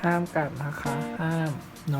ห้ามกัดนะคะห้ามโน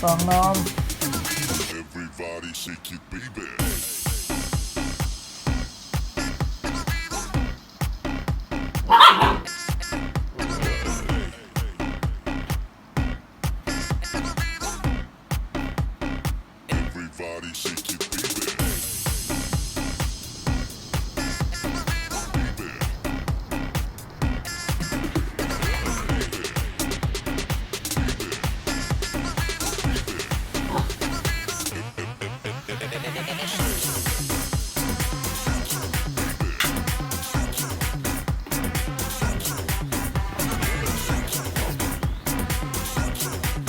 ฟองนม Everybody shake it, baby. Everybody shake it, baby. Baby.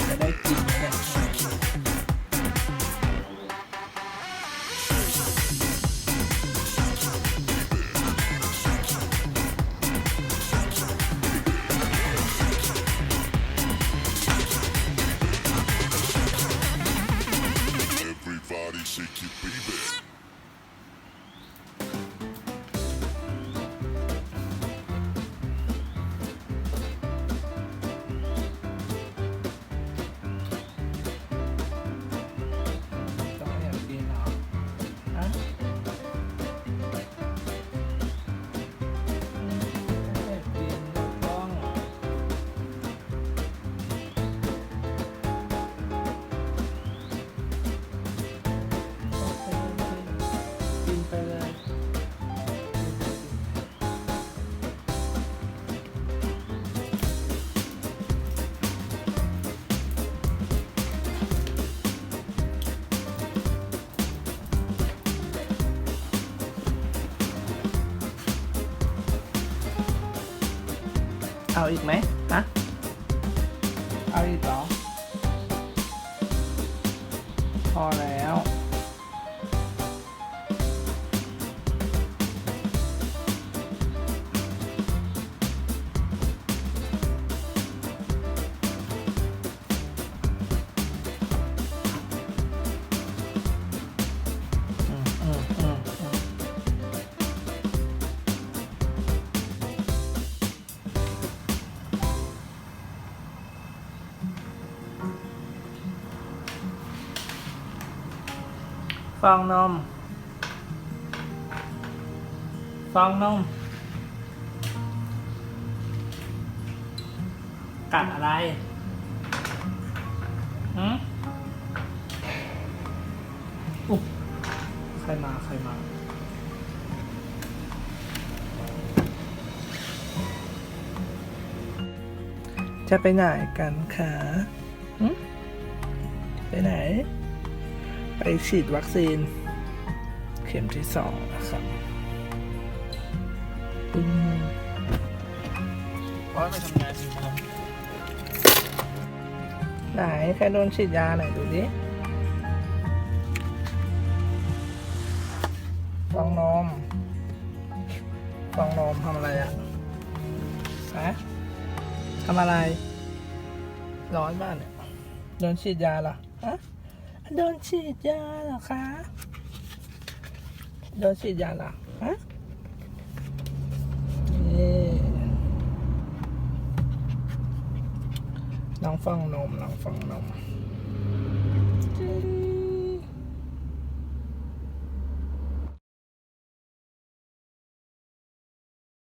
จะได้กินไหมเนี่ยEverybody shake it, baby. ต้องแอบกินเหรอฮะแอบกินต้องโอเคกินไปเลย เอาอีกไหมฮะเอาอีกเหรอพอแล้ว ฟองนม ฟองนม กัดอะไรหืมอุ๊ยใครมา จะไปไหนกันคะหึไปไหน ไปฉีดวัคซีน เข็มที่2นะครับร้อยไปทำงานอยู่ครับไหน ใครโดนฉีดยาไหนดูดิฟองนม ฟองนมทำอะไรอ่ะฮะทำอะไร ร้อนบ้านเนี่ยโดนฉีดยาเหรอฮะโดนฉีดยาเหรอคะโดนฉีดยาเหรอฮะนี่น้องฟองนม